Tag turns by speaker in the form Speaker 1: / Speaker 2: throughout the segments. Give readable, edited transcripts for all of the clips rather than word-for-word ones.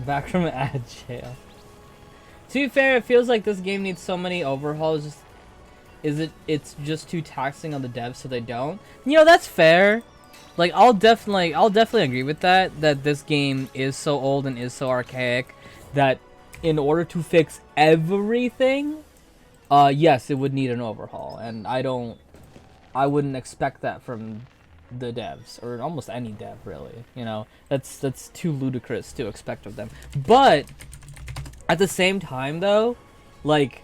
Speaker 1: Back from ad jail. To be fair, it feels like this game needs so many overhauls. It's just too taxing on the devs, so they don't. You know, that's fair. Like, I'll definitely agree with that. That this game is so old and is so archaic that in order to fix everything, yes, it would need an overhaul, and I wouldn't expect that from the devs or almost any dev, really. You know, that's too ludicrous to expect of them. But at the same time, though, like,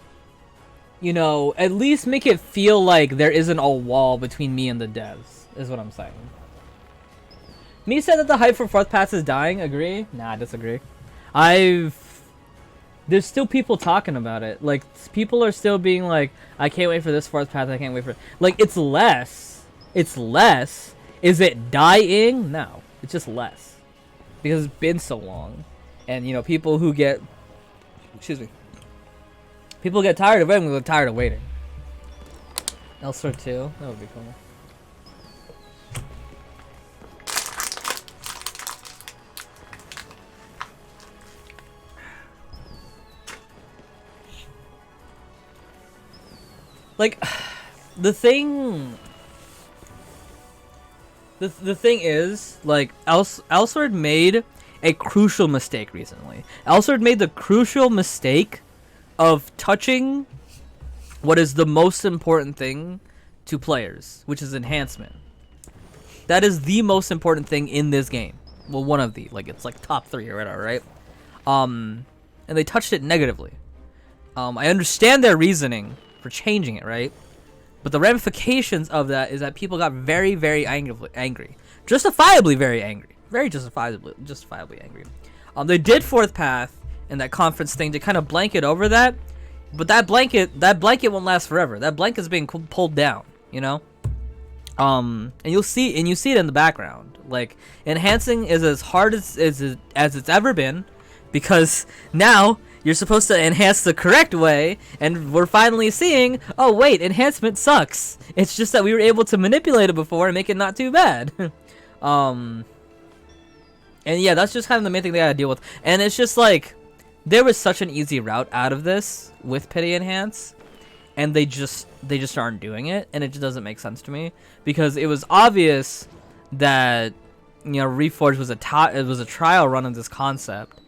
Speaker 1: you know, at least make it feel like there isn't a wall between me and the devs, is what I'm saying. Me said that the hype for 4th Pass is dying. Agree? Nah, I disagree. There's still people talking about it. Like, people are still being like, I can't wait for this 4th Pass, I can't wait for it. Like, it's less. It's less. Is it dying? No. It's just less. Because it's been so long. And, you know, people who get... Excuse me. People get tired of waiting, we get tired of waiting. Elsword 2? That would be cool. Like, the thing is, like, Elsword made a crucial mistake recently. Elsword made the crucial mistake of touching what is the most important thing to players, which is enhancement. That is the most important thing in this game. Well, one of the, like, it's like top 3 or whatever, right? And they touched it negatively. I understand their reasoning for changing it, right? But the ramifications of that is that people got very, very angry. Justifiably very angry. Very justifiably angry. They did 4th Path and that conference thing to kind of blanket over that, but that blanket won't last forever. That blanket's being pulled down, you know? And you see it in the background. Like, enhancing is as hard as it's ever been, because now you're supposed to enhance the correct way, and we're finally seeing, oh wait, enhancement sucks. It's just that we were able to manipulate it before and make it not too bad. And yeah, that's just kind of the main thing they gotta deal with. And it's just like, there was such an easy route out of this with Pity Enhance, and they just aren't doing it, and it just doesn't make sense to me, because it was obvious that, you know, Reforged was a trial run of this concept.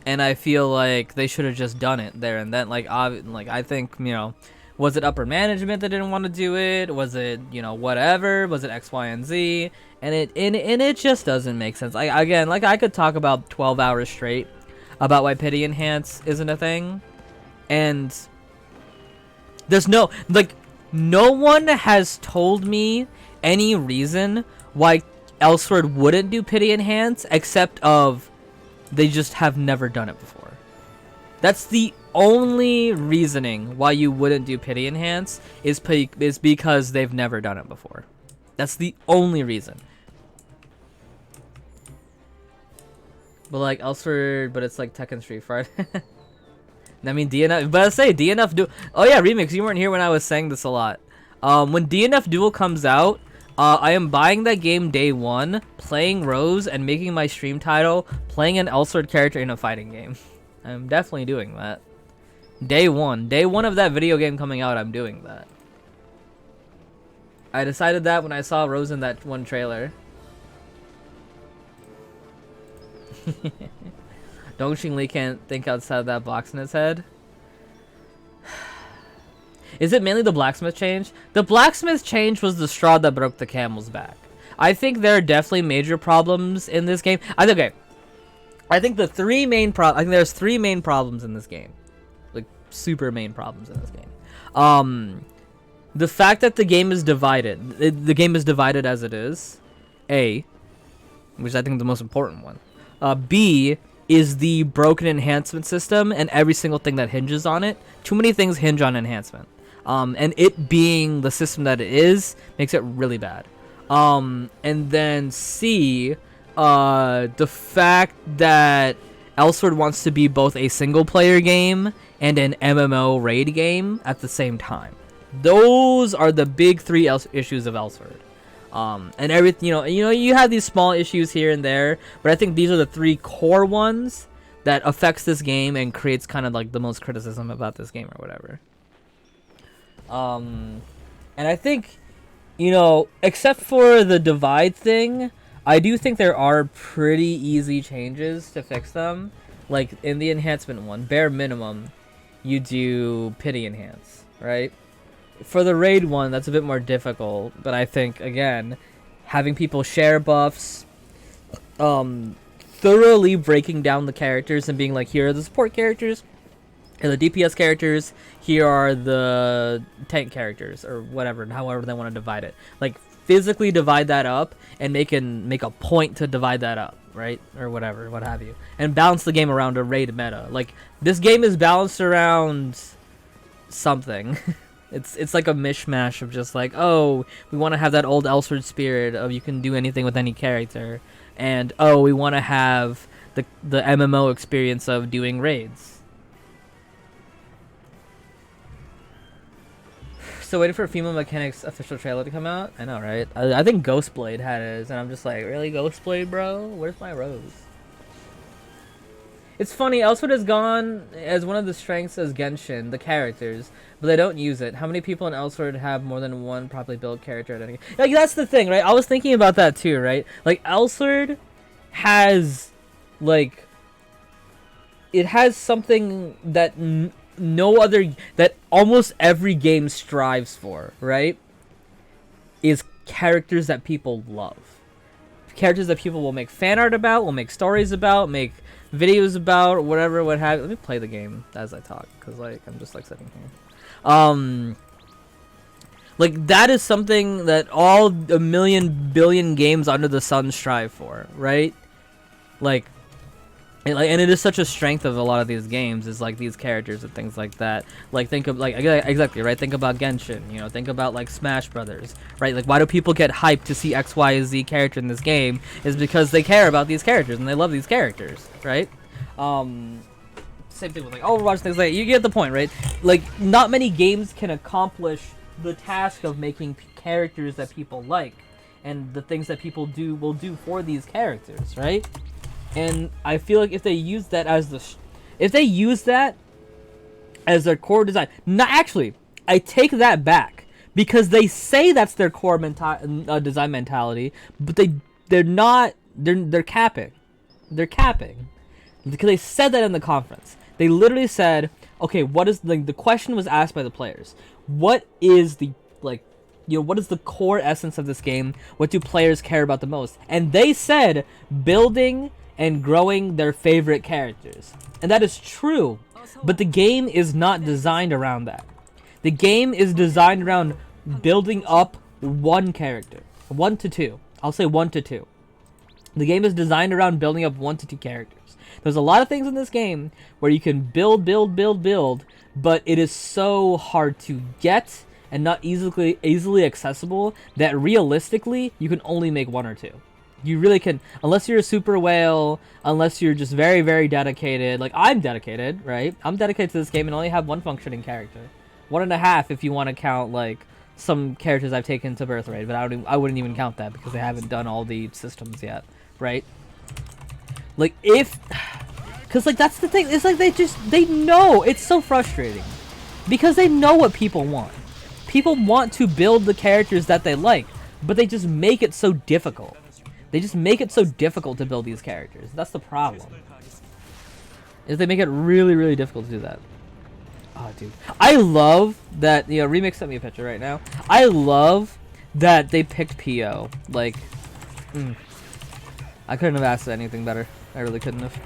Speaker 1: And I feel like they should have just done it there and then. Like I think, you know, was it upper management that didn't want to do it? Was it, you know, whatever? Was it X, Y, and Z? And it just doesn't make sense. Again, like, I could talk about 12 hours straight about why Pity Enhance isn't a thing. And there's no one has told me any reason why Elsword wouldn't do Pity Enhance except of they just have never done it before. That's the only reasoning why you wouldn't do Pity Enhance is because they've never done it before. That's the only reason. But like Elsword, but it's like Tekken Street Fighter. I mean DNF, but I say DNF Duel. Oh yeah, Remix, you weren't here when I was saying this a lot. When DNF Duel comes out, I am buying that game day 1, playing Rose, and making my stream title playing an Elsword character in a fighting game. I'm definitely doing that. Day 1 of that video game coming out, I'm doing that. I decided that when I saw Rose in that one trailer. Dongxing Li can't think outside that box in his head. Is it mainly the blacksmith change? The blacksmith change was the straw that broke the camel's back. I think there are definitely major problems in this game. I think there's 3 main problems in this game. Like, super main problems in this game. The fact that the game is divided. The game is divided as it is. A. Which I think is the most important one. B is the broken enhancement system and every single thing that hinges on it. Too many things hinge on enhancement. And it being the system that it is makes it really bad. And then C, the fact that Elsword wants to be both a single player game and an MMO raid game at the same time. Those are the big 3 issues of Elsword. And everything, you know, you have these small issues here and there, but I think these are the 3 core ones that affects this game and creates kind of like the most criticism about this game or whatever. And I think, you know, except for the divide thing, I do think there are pretty easy changes to fix them. Like in the enhancement one, bare minimum, you do pity enhance, right? For the raid one, that's a bit more difficult, but I think, again, having people share buffs, thoroughly breaking down the characters and being like, here are the support characters, and the DPS characters, here are the tank characters, or whatever, however they want to divide it. Like, physically divide that up, and make a point to divide that up, right? Or whatever, what have you. And balance the game around a raid meta. Like, this game is balanced around something. It's like a mishmash of just like, oh, we want to have that old Elsword spirit of you can do anything with any character. And, oh, we want to have the MMO experience of doing raids. So waiting for Female Mechanics official trailer to come out? I know, right? I think Ghostblade had it, and I'm just like, really, Ghostblade, bro? Where's my rose? It's funny, Elsword has gone as one of the strengths as Genshin, the characters, but they don't use it. How many people in Elsword have more than one properly built character at any... Like, that's the thing, right? I was thinking about that too, right? Like, Elsword has, like... It has something that no other... That almost every game strives for, right? Is characters that people love. Characters that people will make fan art about, will make stories about, make videos about, whatever, what have you. Let me play the game as I talk, because, like, I'm just, like, sitting here. Like, that is something that all a million billion games under the sun strive for, right? Like, and it is such a strength of a lot of these games, is like these characters and things like that. Like, think of, like, exactly, right? Think about Genshin, you know, think about like Smash Brothers, right? Like, why do people get hyped to see X, Y, Z character in this game? Is because they care about these characters and they love these characters, right? Same thing with like Overwatch, things like that. You get the point, right? Like, not many games can accomplish the task of making characters that people like and the things that people will do for these characters, right? And I feel like if they use that as their core design, not actually, I take that back, because they say that's their core design mentality, but they're capping, because they said that in the conference. They literally said, okay, what is the question was asked by the players, what is the, like, you know, what is the core essence of this game? What do players care about the most? And they said building and growing their favorite characters. And that is true, but the game is not designed around that. The game is designed around building up one character. 1 to 2. I'll say 1 to 2. The game is designed around building up 1 to 2 characters. There's a lot of things in this game where you can build, but it is so hard to get and not easily accessible that realistically you can only make 1 or 2. You really can, unless you're a super whale, unless you're just very, very dedicated. Like, I'm dedicated, right? I'm dedicated to this game and only have 1 functioning character. 1.5 if you want to count, like, some characters I've taken to birth rate, but I wouldn't even count that because they haven't done all the systems yet, right? Like, because, like, that's the thing. It's like they know. It's so frustrating because they know what people want. People want to build the characters that they like, but they just make it so difficult. They just make it so difficult to build these characters. That's the problem. Is they make it really, really difficult to do that. Oh, dude. I love that, you know, Remix sent me a picture right now. I love that they picked PO. Like, I couldn't have asked for anything better. I really couldn't have.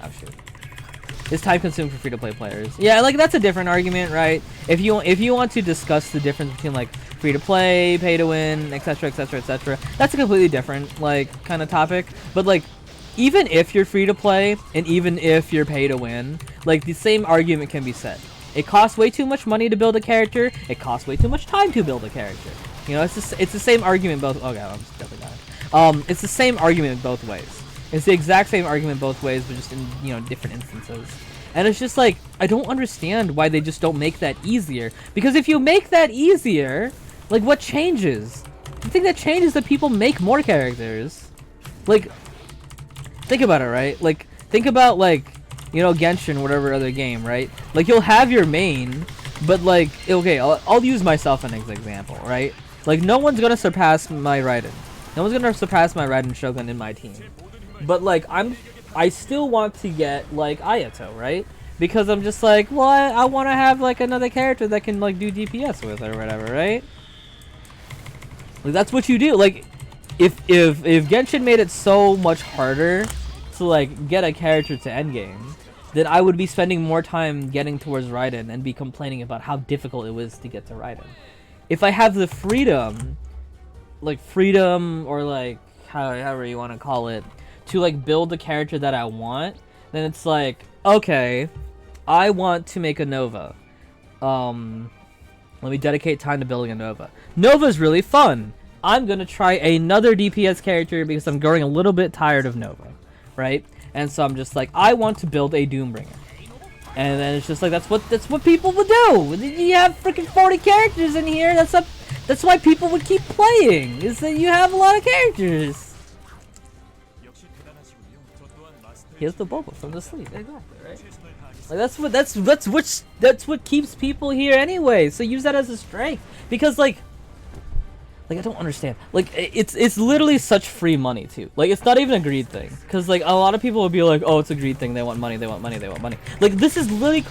Speaker 1: Oh, shoot. It's time consumed for free-to-play players. Yeah, like, that's a different argument, right? If you want to discuss the difference between, like, free-to-play, pay-to-win, etc., etc., etc., that's a completely different, like, kind of topic. But, like, even if you're free-to-play, and even if you're pay-to-win, like, the same argument can be said. It costs way too much money to build a character. It costs way too much time to build a character. You know, it's the same argument both... Oh, God, I'm just definitely dying. It's the same argument both ways. It's the exact same argument both ways, but just in, you know, different instances. And it's just like, I don't understand why they just don't make that easier. Because if you make that easier, like, what changes? The thing that changes is that people make more characters. Like, think about it, right? Like, think about like, you know, Genshin, whatever other game, right? Like you'll have your main, but like, okay, I'll use myself as an example, right? Like no one's gonna surpass my Raiden. No one's gonna surpass my Raiden Shogun in my team. But like I still want to get like Ayato, right? Because I'm just like, well, I want to have like another character that can like do DPS with or whatever, right? Like that's what you do. Like if Genshin made it so much harder to like get a character to endgame, then I would be spending more time getting towards Raiden and be complaining about how difficult it was to get to Raiden. If I have the freedom or like however you want to call it, to like build the character that I want, then it's like, okay, I want to make a Nova. Let me dedicate time to building a Nova. Nova's really fun. I'm gonna try another DPS character because I'm growing a little bit tired of Nova, right? And so I'm just like, I want to build a Doombringer. And then it's just like, that's what people would do. You have freaking 40 characters in here. That's why people would keep playing. Is that you have a lot of characters. Here's the bubble from the sleep. Exactly, right? Like that's what keeps people here anyway. So use that as a strength, because like I don't understand. Like it's literally such free money too. Like it's not even a greed thing, because like a lot of people would be like, oh, it's a greed thing. They want money. They want money. They want money. Like this literally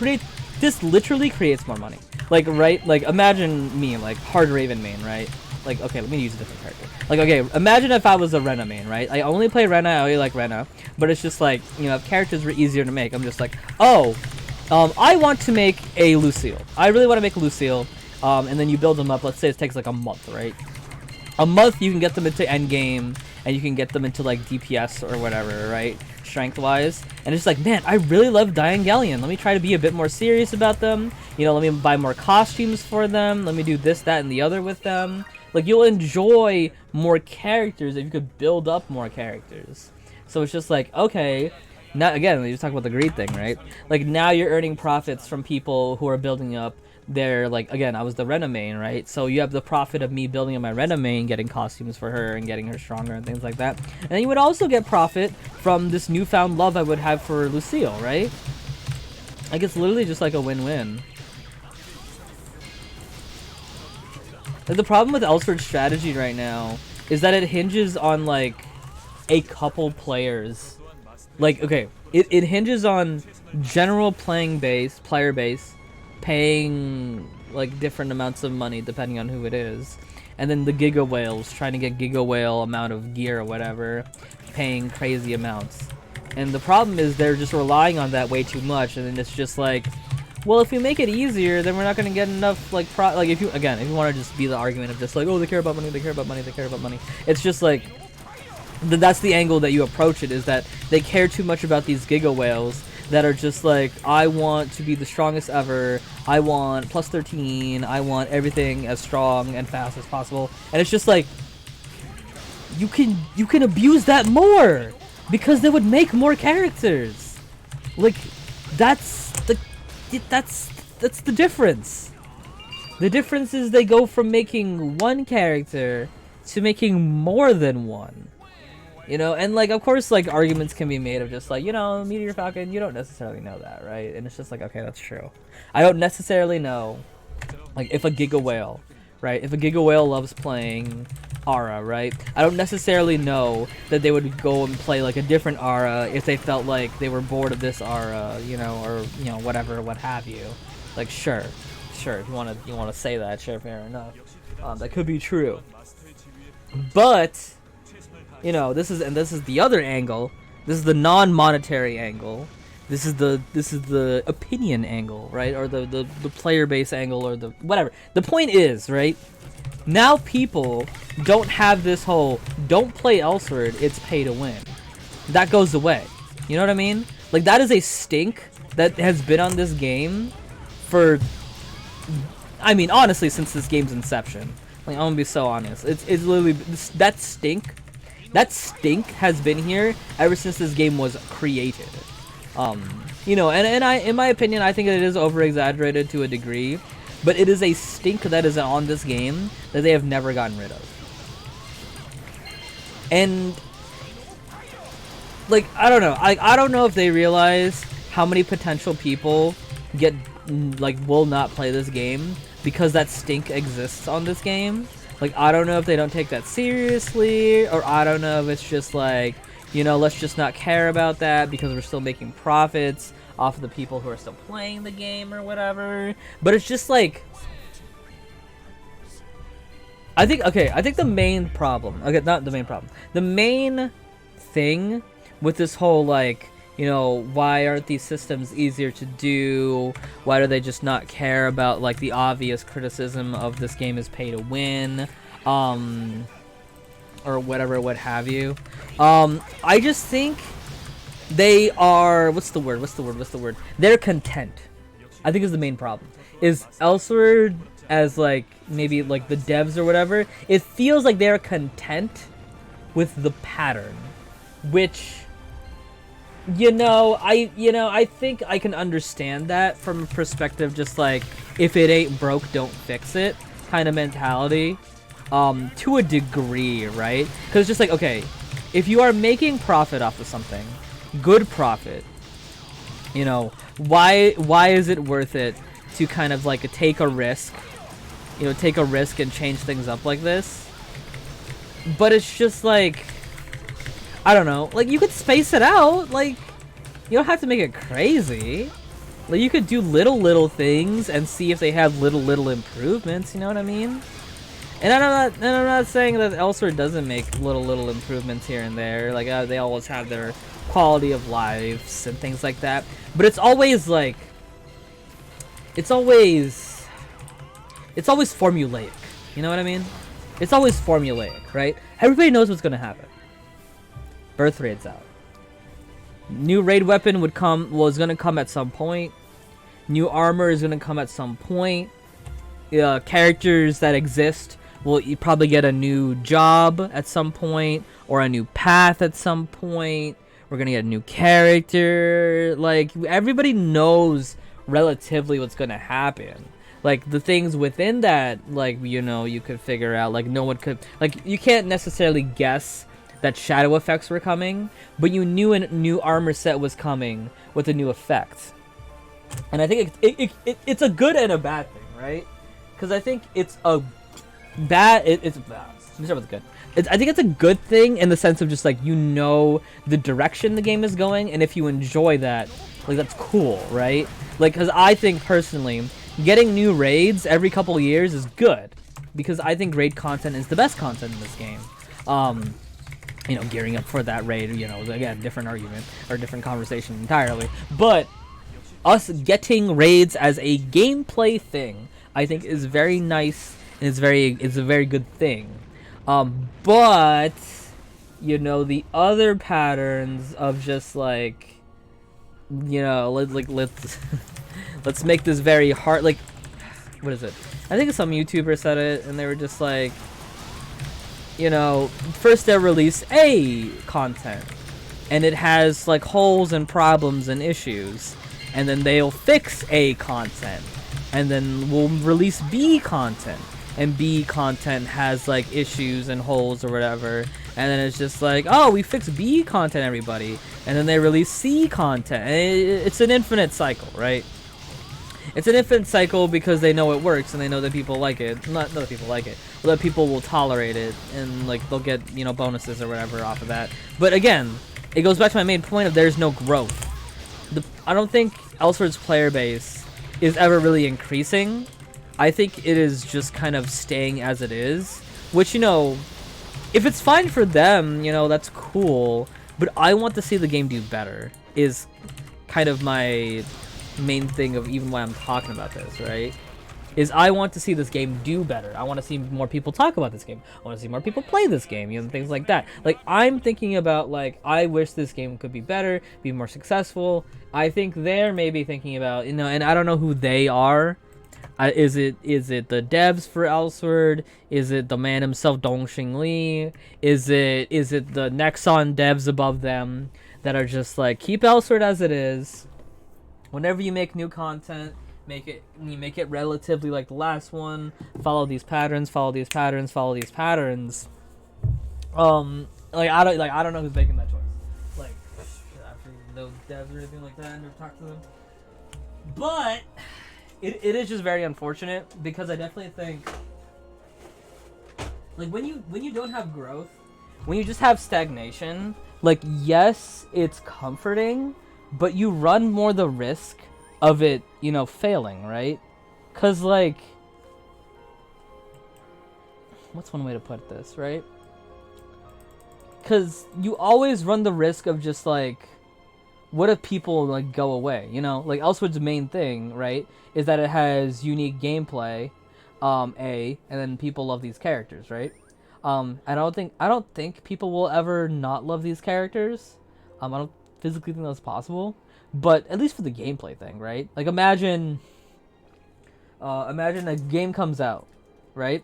Speaker 1: creates more money. Like right? Like imagine me like hard Raven main, right? Like, okay, let me use a different character. Like, okay, imagine if I was a Rena main, right? I only play Rena, I only like Rena, but it's just like, you know, if characters were easier to make, I'm just like, oh, I want to make a Lucille. I really want to make a Lucille, and then you build them up. Let's say it takes like a month, right? A month, you can get them into endgame, and you can get them into like DPS or whatever, right? Strength-wise, and it's like, man, I really love Diane Galleon. Let me try to be a bit more serious about them. You know, let me buy more costumes for them. Let me do this, that, and the other with them. Like, you'll enjoy more characters if you could build up more characters. So it's just like, okay, now again, you talk about the greed thing, right? Like, now you're earning profits from people who are building up their, like, again, I was the Rena main, right? So you have the profit of me building up my Rena main, getting costumes for her and getting her stronger and things like that. And then you would also get profit from this newfound love I would have for Lucille, right? Like, it's literally just like a win-win. Like, the problem with Elsword's strategy right now is that it hinges on, like, a couple players. Like, okay, it hinges on general player base, paying, like, different amounts of money depending on who it is. And then the Giga Whales, trying to get Giga Whale amount of gear or whatever, paying crazy amounts. And the problem is they're just relying on that way too much, and then it's just like, well, if we make it easier, then we're not gonna get enough, like, if you want to just be the argument of just like, oh, they care about money, they care about money, they care about money. It's just like, that's the angle that you approach it, is that they care too much about these Giga Whales that are just like, I want to be the strongest ever, I want plus 13, I want everything as strong and fast as possible. And it's just like, you can abuse that more, because they would make more characters. Like, that's the difference. The difference is they go from making one character to making more than one. You know, and like, of course, like, arguments can be made of just like, you know, Meteor Falcon, you don't necessarily know that, right? And it's just like, okay, that's true. I don't necessarily know, like, if a Giga Whale, right? If a Giga Whale loves playing Aura, right? I don't necessarily know that they would go and play like a different Aura if they felt like they were bored of this Aura, you know, or, you know, whatever, what have you. Like, sure, if you want to say that, sure, fair enough. That could be true. But, you know, this is the other angle. This is the non-monetary angle. This is the opinion angle, right? Or the player base angle, or the whatever. The point is, right? Now people don't have this whole, don't play Elsword, it's pay to win. That goes away. You know what I mean? Like, that is a stink that has been on this game for, I mean, honestly, since this game's inception. Like, I'm gonna be so honest. It's literally, that stink has been here ever since this game was created. You know, and in my opinion, I think it is over-exaggerated to a degree. But it is a stink that is on this game that they have never gotten rid of. And like I don't know. I don't know if they realize how many potential people get like will not play this game because that stink exists on this game. Like I don't know if they don't take that seriously, or I don't know if it's just like, you know, let's just not care about that because we're still making profits off of the people who are still playing the game or whatever. But it's just like, I think the main problem, okay, not the main problem, the main thing with this whole, like, you know, why aren't these systems easier to do? Why do they just not care about, like, the obvious criticism of this game is pay to win, or whatever, what have you? I just think they are, what's the word? They're content. I think is the main problem. Is Elsword, as like maybe like the devs or whatever, it feels like they're content with the pattern, which, I think I can understand that from a perspective just like, if it ain't broke, don't fix it kind of mentality, to a degree, right? Because it's just like, okay, if you are making profit off of something, good profit, you know, why is it worth it to kind of like take a risk and change things up like this? But it's just like, I don't know, like you could space it out, like you don't have to make it crazy. Like you could do little things and see if they have little improvements, you know what I mean? And I'm not saying that Elsword doesn't make little improvements here and there. Like they always have their quality of lives and things like that. But it's always like, it's always formulaic. You know what I mean? It's always formulaic, right? Everybody knows what's gonna happen. Birth rate's out. New raid weapon was gonna come at some point. New armor is gonna come at some point. Characters that exist will probably get a new job at some point, or a new path at some point. We're gonna get a new character. Like everybody knows relatively what's gonna happen. Like the things within that, like, you know, you could figure out. Like no one could, like you can't necessarily guess that shadow effects were coming, but you knew a new armor set was coming with a new effect. And I think it's a good and a bad thing, right? Because I think it's a bad. Let me start with good. I think it's a good thing in the sense of just like, you know, the direction the game is going, and if you enjoy that, like that's cool, right? Like, because I think personally, getting new raids every couple years is good, because I think raid content is the best content in this game. You know, gearing up for that raid, you know, again, different argument or different conversation entirely. But us getting raids as a gameplay thing, I think is very nice, and it's a very good thing. But you know, the other patterns of just like, you know, let's make this very hard. Like, what is it? I think some YouTuber said it, and they were just like, you know, first they'll release A content, and it has like holes and problems and issues, and then they'll fix A content, and then we'll release B content, and B content has like issues and holes or whatever, and then it's just like, oh, we fixed B content, everybody, and then they release C content, and it's an infinite cycle, right? It's an infinite cycle because they know it works, and they know that people like it. Not that people like it, but that people will tolerate it, and like they'll get, you know, bonuses or whatever off of that. But again, it goes back to my main point of there's no growth. I don't think Elsword's player base is ever really increasing. I think it is just kind of staying as it is, which, you know, if it's fine for them, you know, that's cool. But I want to see the game do better, is kind of my main thing of even why I'm talking about this, right? Is I want to see this game do better. I want to see more people talk about this game. I want to see more people play this game, you know, things like that. Like, I'm thinking about, like, I wish this game could be better, be more successful. I think they're maybe thinking about, you know, and I don't know who they are. Is it the devs for Elsword? Is it the man himself, Dongxing Li? Is it the Nexon devs above them that are just like, keep Elsword as it is. Whenever you make new content, make it relatively like the last one. Follow these patterns. Follow these patterns. Follow these patterns. I don't know who's making that choice. Like, no devs or anything like that. I never talked to them. But it is just very unfortunate because I definitely think like when you don't have growth, when you just have stagnation, like yes, it's comforting, but you run more the risk of it, you know, failing, right? Cause like, what's one way to put this, right? Cause you always run the risk of just like, what if people like go away? You know, like Elsword's main thing, right, is that it has unique gameplay, and then people love these characters, right? I don't think people will ever not love these characters. I don't physically think that's possible, but at least for the gameplay thing, right? Like imagine a game comes out, right?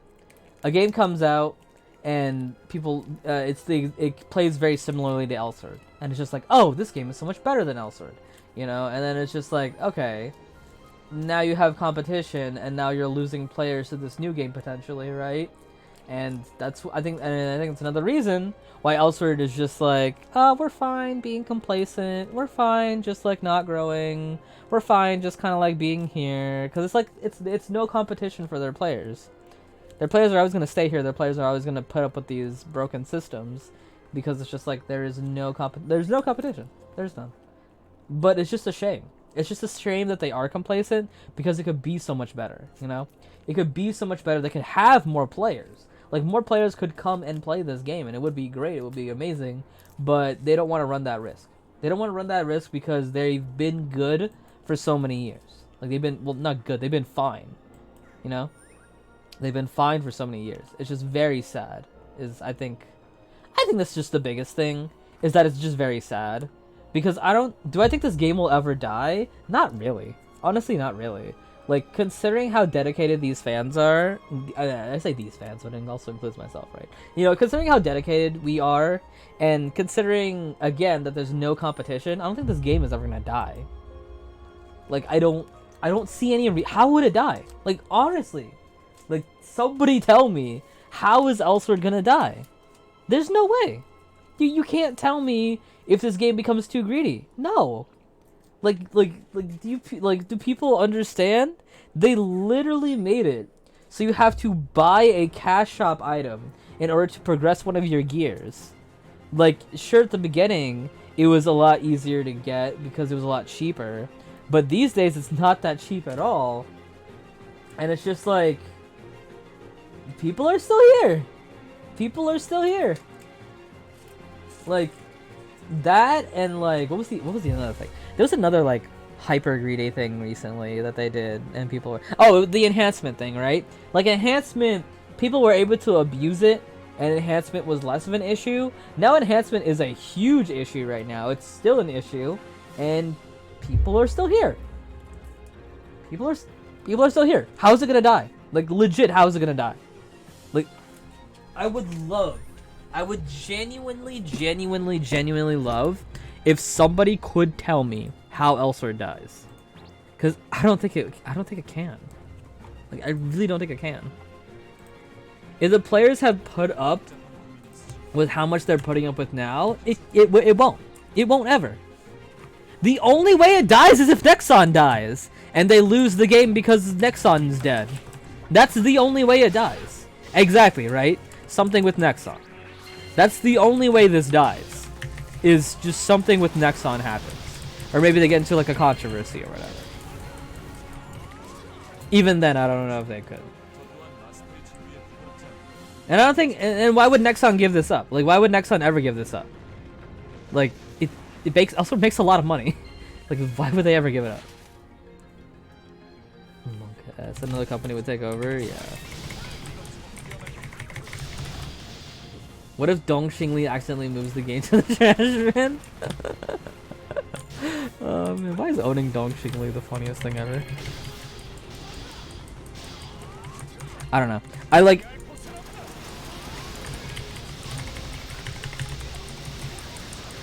Speaker 1: A game comes out, and people, it plays very similarly to Elsword, and it's just like, oh, this game is so much better than Elsword, you know? And then it's just like, okay, now you have competition, and now you're losing players to this new game potentially, right? And that's, I think it's another reason why Elsword is just like, oh, we're fine being complacent, we're fine just like not growing, we're fine just kind of like being here, because it's like it's no competition for their players. Their players are always going to stay here. Their players are always going to put up with these broken systems because it's just like there's no competition. There's none. But it's just a shame. It's just a shame that they are complacent because it could be so much better, you know? It could be so much better. They could have more players. Like, more players could come and play this game, and it would be great. It would be amazing. But they don't want to run that risk. They don't want to run that risk because they've been good for so many years. Like, they've been, well, not good. They've been fine, you know? They've been fine for so many years. It's just very sad. I think that's just the biggest thing, is that it's just very sad. Because do I think this game will ever die? Not really. Honestly, not really. Like, considering how dedicated these fans are, I say these fans, but it also includes myself, right? You know, considering how dedicated we are, and considering, again, that there's no competition, I don't think this game is ever gonna die. Like, I don't see any how would it die? Like, honestly. Like, somebody tell me, how is Elsword gonna die? There's no way. You can't tell me if this game becomes too greedy. No. Do people understand? They literally made it so you have to buy a cash shop item in order to progress one of your gears. Like, sure, at the beginning, it was a lot easier to get because it was a lot cheaper. But these days, it's not that cheap at all. And it's just like, people are still here. People are still here. Like, that, and like, what was the other thing? There was another like hyper greedy thing recently that they did, and people were, oh, the enhancement thing, right? Like, enhancement, people were able to abuse it, and enhancement was less of an issue. Now enhancement is a huge issue right now. It's still an issue, and people are still here. People are still here. How is it gonna die? Like, legit, how is it gonna die? Like, I would genuinely love if somebody could tell me how Elsword dies. Cause I don't think it can. Like, I really don't think it can. If the players have put up with how much they're putting up with now, it won't. It won't ever. The only way it dies is if Nexon dies, and they lose the game because Nexon's dead. That's the only way it dies. Exactly, right? Something with Nexon. That's the only way this dies. Is just something with Nexon happens. Or maybe they get into like a controversy or whatever. Even then, I don't know if they could. And I don't think, and why would Nexon give this up? Like, why would Nexon ever give this up? Like, it also makes a lot of money. Like, why would they ever give it up? Okay, that's another company would take over, yeah. What if Dong Xingli accidentally moves the game to the trash bin? Man, why is owning Dong Xingli the funniest thing ever? I don't know.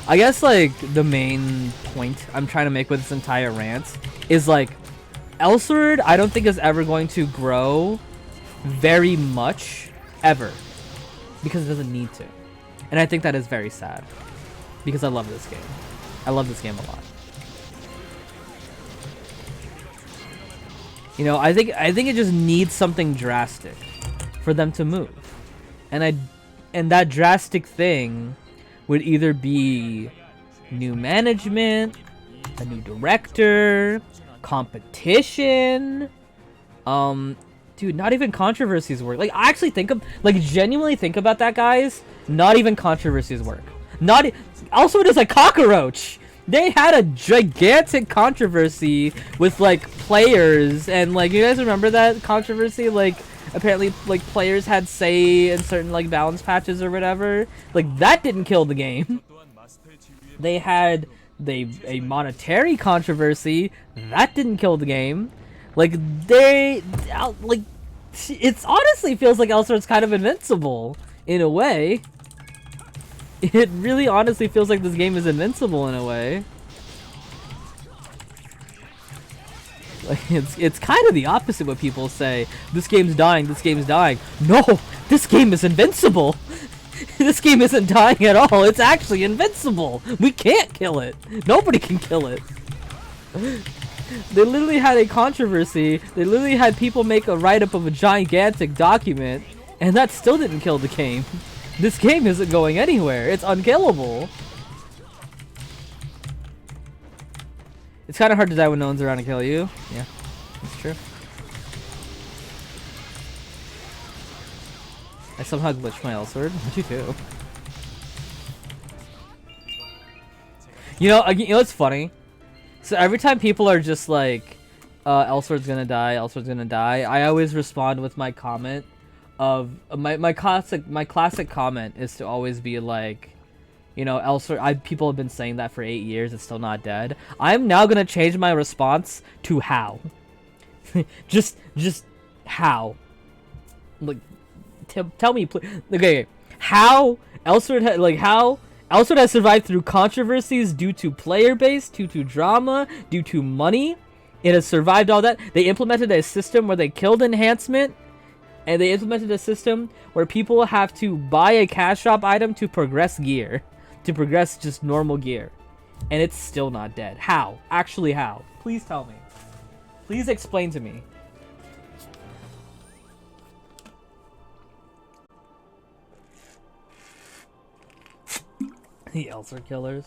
Speaker 1: I guess, like, the main point I'm trying to make with this entire rant is, like, Elsword, I don't think is ever going to grow very much, ever. Because it doesn't need to. And I think that is very sad. Because I love this game. I love this game a lot. You know, I think it just needs something drastic for them to move. And that drastic thing would either be new management, a new director, competition. Dude, not even controversies work. Like, I actually think of, like, genuinely think about that, guys. Not even controversies work. Not also, it is a cockroach. They had a gigantic controversy with, like, players, and, like, you guys remember that controversy? Like, apparently, like, players had say in certain, like, balance patches or whatever. Like, that didn't kill the game. They had a monetary controversy. That didn't kill the game. Like, like, it's honestly feels like Elsword's kind of invincible, in a way. It really honestly feels like this game is invincible in a way. Like, it's kind of the opposite what people say. This game's dying, this game's dying. No! This game is invincible! This game isn't dying at all, it's actually invincible! We can't kill it! Nobody can kill it! They literally had a controversy, they literally had people make a write-up of a gigantic document, and that still didn't kill the game. This game isn't going anywhere, it's unkillable! It's kind of hard to die when no one's around to kill you. Yeah, that's true. I somehow glitched my Elsword. You too. You know what's funny? So every time people are just like, Elsword's gonna die, Elsword's gonna die, I always respond with my comment of my classic comment is to always be like, you know, Elsword. People have been saying that for 8 years. It's still not dead. I'm now gonna change my response to how. just how. Like, tell me, please. Okay, how Elsword has survived through controversies due to player base, due to drama, due to money. It has survived all that. They implemented a system where they killed enhancement, and they implemented a system where people have to buy a cash shop item to progress gear. To progress just normal gear. And it's still not dead. How? Actually, how? Please tell me. Please explain to me. The Elsword killers.